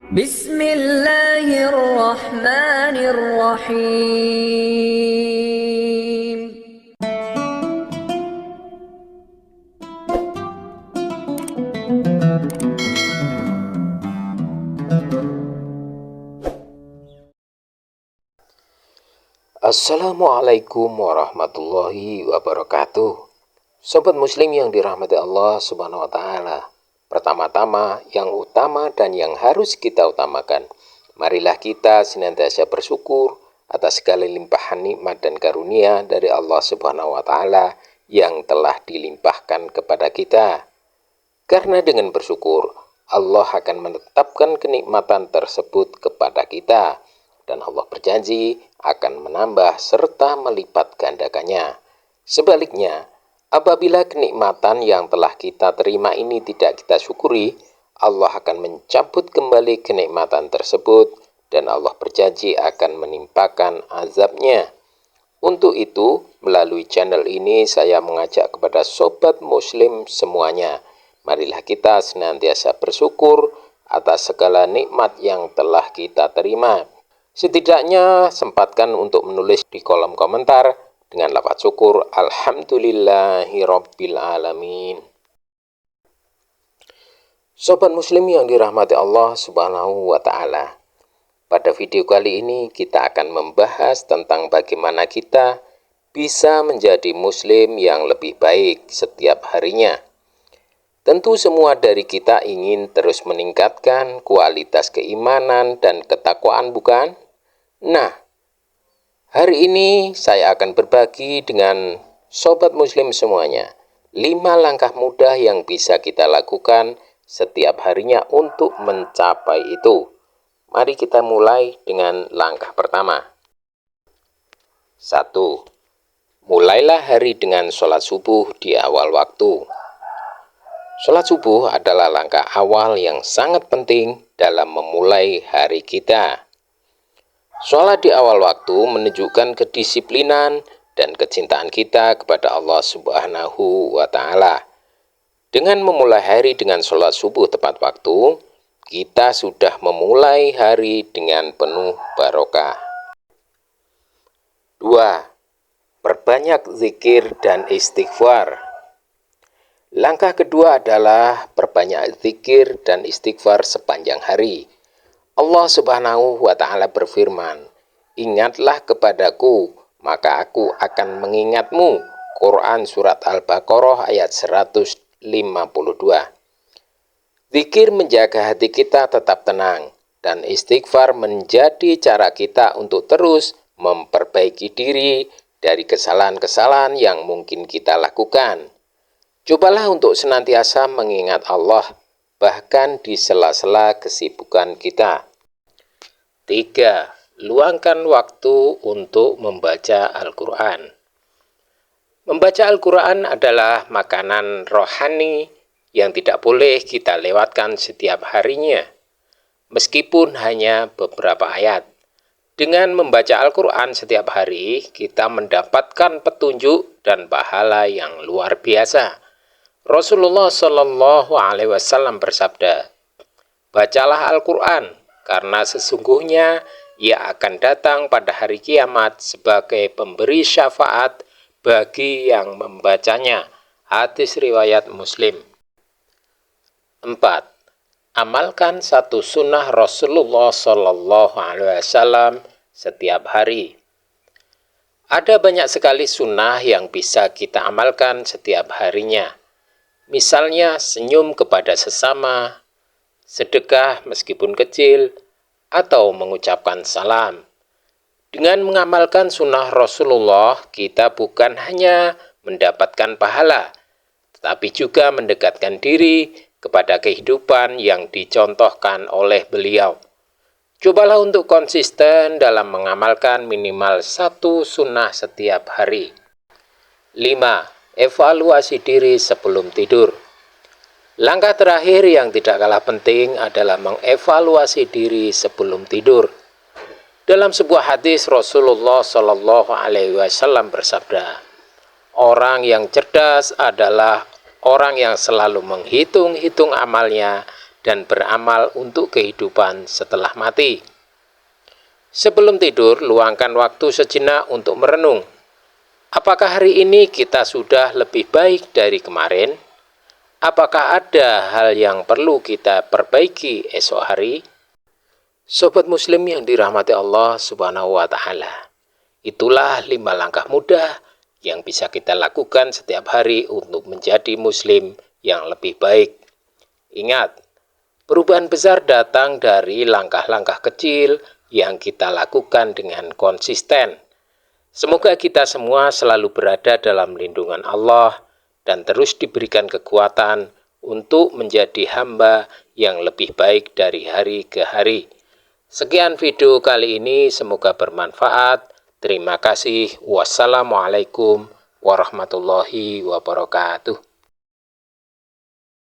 Bismillahirrahmanirrahim. Assalamualaikum warahmatullahi wabarakatuh. Sobat muslim yang dirahmati Allah subhanahu wa ta'ala. Pertama-tama, yang utama dan yang harus kita utamakan, marilah kita senantiasa bersyukur atas segala limpahan nikmat dan karunia dari Allah subhanahu wa ta'ala yang telah dilimpahkan kepada kita. Karena dengan bersyukur, Allah akan menetapkan kenikmatan tersebut kepada kita. Dan Allah berjanji akan menambah serta melipat gandakannya. Sebaliknya, apabila kenikmatan yang telah kita terima ini tidak kita syukuri, Allah akan mencabut kembali kenikmatan tersebut dan Allah berjanji akan menimpakan azabnya. Untuk itu, melalui channel ini saya mengajak kepada sobat muslim semuanya, marilah kita senantiasa bersyukur atas segala nikmat yang telah kita terima. Setidaknya sempatkan untuk menulis di kolom komentar dengan lafaz syukur Alhamdulillahirabbil alamin. Sobat muslim yang dirahmati Allah subhanahu wa ta'ala, pada video kali ini kita akan membahas tentang bagaimana kita bisa menjadi muslim yang lebih baik setiap harinya. Tentu semua dari kita ingin terus meningkatkan kualitas keimanan dan ketakwaan, bukan? Nah, hari ini saya akan berbagi dengan sobat muslim semuanya 5 langkah mudah yang bisa kita lakukan setiap harinya untuk mencapai itu. Mari kita mulai dengan langkah pertama. 1. Mulailah hari dengan sholat subuh di awal waktu. Sholat subuh adalah langkah awal yang sangat penting dalam memulai hari kita. Sholat di awal waktu menunjukkan kedisiplinan dan kecintaan kita kepada Allah subhanahu wa ta'ala. Dengan memulai hari dengan sholat subuh tepat waktu, kita sudah memulai hari dengan penuh barokah. 2. Perbanyak zikir dan istighfar. Langkah kedua adalah perbanyak zikir dan istighfar sepanjang hari. Allah subhanahu wa ta'ala berfirman, "Ingatlah kepadaku, maka aku akan mengingatmu." Quran Surat Al-Baqarah ayat 152. Zikir menjaga hati kita tetap tenang, dan istighfar menjadi cara kita untuk terus memperbaiki diri dari kesalahan-kesalahan yang mungkin kita lakukan. Cobalah untuk senantiasa mengingat Allah, bahkan di sela-sela kesibukan kita. 3. Luangkan waktu untuk membaca Al-Quran. Membaca Al-Quran adalah makanan rohani yang tidak boleh kita lewatkan setiap harinya, meskipun hanya beberapa ayat. Dengan membaca Al-Quran setiap hari, kita mendapatkan petunjuk dan pahala yang luar biasa. Rasulullah Shallallahu Alaihi Wasallam bersabda, "Bacalah Al-Quran, karena sesungguhnya ia akan datang pada hari kiamat sebagai pemberi syafaat bagi yang membacanya." Hadis riwayat Muslim. 4. Amalkan satu sunnah Rasulullah Shallallahu Alaihi Wasallam setiap hari. Ada banyak sekali sunnah yang bisa kita amalkan setiap harinya. Misalnya senyum kepada sesama, sedekah meskipun kecil, atau mengucapkan salam. Dengan mengamalkan sunnah Rasulullah, kita bukan hanya mendapatkan pahala, tetapi juga mendekatkan diri kepada kehidupan yang dicontohkan oleh beliau. Cobalah untuk konsisten dalam mengamalkan minimal satu sunnah setiap hari. 5. Evaluasi diri sebelum tidur. Langkah terakhir yang tidak kalah penting adalah mengevaluasi diri sebelum tidur. Dalam sebuah hadis Rasulullah Shallallahu Alaihi Wasallam bersabda, orang yang cerdas adalah orang yang selalu menghitung-hitung amalnya dan beramal untuk kehidupan setelah mati. Sebelum tidur, luangkan waktu sejenak untuk merenung. Apakah hari ini kita sudah lebih baik dari kemarin? Apakah ada hal yang perlu kita perbaiki esok hari? Sobat Muslim yang dirahmati Allah Subhanahu wa Ta'ala, itulah 5 langkah mudah yang bisa kita lakukan setiap hari untuk menjadi Muslim yang lebih baik. Ingat, perubahan besar datang dari langkah-langkah kecil yang kita lakukan dengan konsisten. Semoga kita semua selalu berada dalam lindungan Allah dan terus diberikan kekuatan untuk menjadi hamba yang lebih baik dari hari ke hari. Sekian video kali ini, semoga bermanfaat. Terima kasih. Wassalamualaikum warahmatullahi wabarakatuh.